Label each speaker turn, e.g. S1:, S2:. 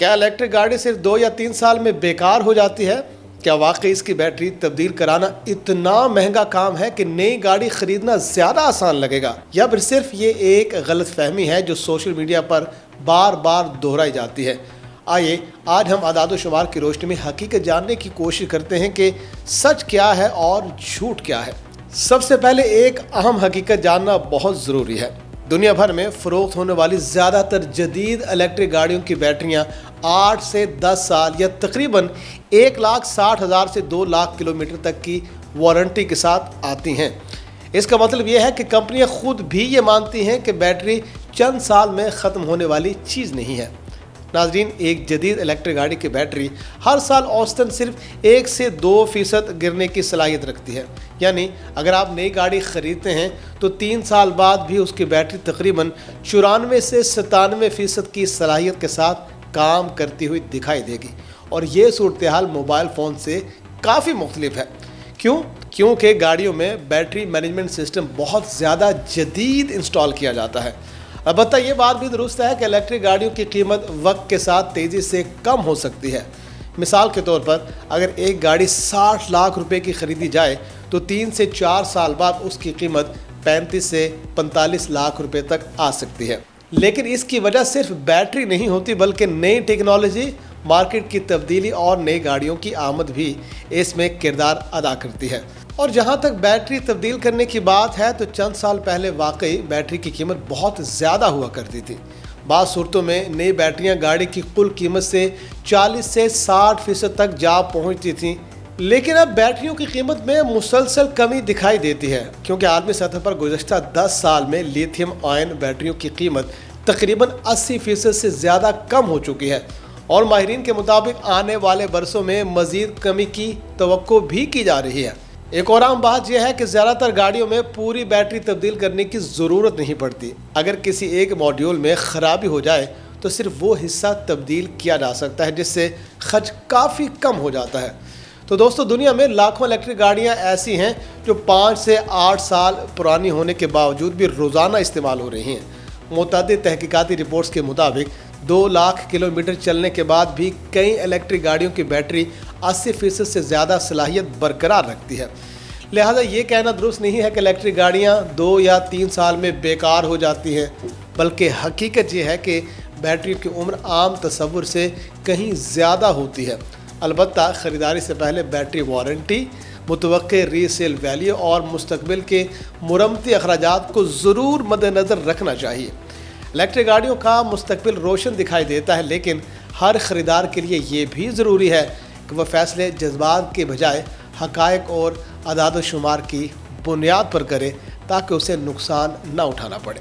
S1: کیا الیکٹرک گاڑی صرف 2 یا 3 سال میں بیکار ہو جاتی ہے؟ کیا واقعی اس کی بیٹری تبدیل کرانا اتنا مہنگا کام ہے کہ نئی گاڑی خریدنا زیادہ آسان لگے گا، یا پھر صرف یہ ایک غلط فہمی ہے جو سوشل میڈیا پر بار بار دہرائی جاتی ہے؟ آئیے آج ہم اعداد و شمار کی روشنی میں حقیقت جاننے کی کوشش کرتے ہیں کہ سچ کیا ہے اور جھوٹ کیا ہے۔ سب سے پہلے ایک اہم حقیقت جاننا بہت ضروری ہے۔ دنیا بھر میں فروخت ہونے والی زیادہ تر جدید الیکٹرک گاڑیوں کی بیٹریاں 8 سے 10 سال یا تقریباً 1,60,000 سے 2 لاکھ کلومیٹر تک کی وارنٹی کے ساتھ آتی ہیں۔ اس کا مطلب یہ ہے کہ کمپنیاں خود بھی یہ مانتی ہیں کہ بیٹری چند سال میں ختم ہونے والی چیز نہیں ہے۔ ناظرین، ایک جدید الیکٹرک گاڑی کی بیٹری ہر سال اوسطاً صرف 1 سے 2% گرنے کی صلاحیت رکھتی ہے، یعنی اگر آپ نئی گاڑی خریدتے ہیں تو 3 سال بعد بھی اس کی بیٹری تقریباً 94 سے 97% کی صلاحیت کے ساتھ کام کرتی ہوئی دکھائی دے گی، اور یہ صورتحال موبائل فون سے کافی مختلف ہے۔ کیونکہ گاڑیوں میں بیٹری مینجمنٹ سسٹم بہت زیادہ جدید انسٹال کیا جاتا ہے۔ البتہ یہ بات بھی درست ہے کہ الیکٹرک گاڑیوں کی قیمت وقت کے ساتھ تیزی سے کم ہو سکتی ہے۔ مثال کے طور پر اگر ایک گاڑی 60 لاکھ روپے کی خریدی جائے تو 3 سے 4 سال بعد اس کی قیمت 35 سے 45 لاکھ روپے تک آ سکتی ہے۔ لیکن اس کی وجہ صرف بیٹری نہیں ہوتی، بلکہ نئی ٹیکنالوجی، مارکیٹ کی تبدیلی اور نئی گاڑیوں کی آمد بھی اس میں کردار ادا کرتی ہے۔ اور جہاں تک بیٹری تبدیل کرنے کی بات ہے تو چند سال پہلے واقعی بیٹری کی قیمت بہت زیادہ ہوا کرتی تھی۔ بعض صورتوں میں نئی بیٹریاں گاڑی کی کل قیمت سے 40 سے 60% تک جا پہنچتی تھیں، لیکن اب بیٹریوں کی قیمت میں مسلسل کمی دکھائی دیتی ہے، کیونکہ عالمی سطح پر گزشتہ 10 سال میں لیتھیم آئن بیٹریوں کی قیمت تقریباً 80% سے زیادہ کم ہو چکی ہے، اور ماہرین کے مطابق آنے والے برسوں میں مزید کمی کی توقع بھی کی جا رہی ہے۔ ایک اور عام بات یہ ہے کہ زیادہ تر گاڑیوں میں پوری بیٹری تبدیل کرنے کی ضرورت نہیں پڑتی۔ اگر کسی ایک ماڈیول میں خرابی ہو جائے تو صرف وہ حصہ تبدیل کیا جا سکتا ہے، جس سے خرچ کافی کم ہو جاتا ہے۔ تو دوستو، دنیا میں لاکھوں الیکٹرک گاڑیاں ایسی ہیں جو 5 سے 8 سال پرانی ہونے کے باوجود بھی روزانہ استعمال ہو رہی ہیں۔ متعدد تحقیقاتی رپورٹس کے مطابق 2 لاکھ کلومیٹر چلنے کے بعد بھی کئی الیکٹرک گاڑیوں کی بیٹری 80% سے زیادہ صلاحیت برقرار رکھتی ہے۔ لہذا یہ کہنا درست نہیں ہے کہ الیکٹرک گاڑیاں 2 یا 3 سال میں بیکار ہو جاتی ہیں، بلکہ حقیقت یہ ہے کہ بیٹری کی عمر عام تصور سے کہیں زیادہ ہوتی ہے۔ البتہ خریداری سے پہلے بیٹری وارنٹی، متوقع ری سیل ویلیو اور مستقبل کے مرمتی اخراجات کو ضرور مد نظر رکھنا چاہیے۔ الیکٹرک گاڑیوں کا مستقبل روشن دکھائی دیتا ہے، لیکن ہر خریدار کے لیے یہ بھی ضروری ہے کہ وہ فیصلے جذبات کے بجائے حقائق اور اعداد و شمار کی بنیاد پر کرے، تاکہ اسے نقصان نہ اٹھانا پڑے۔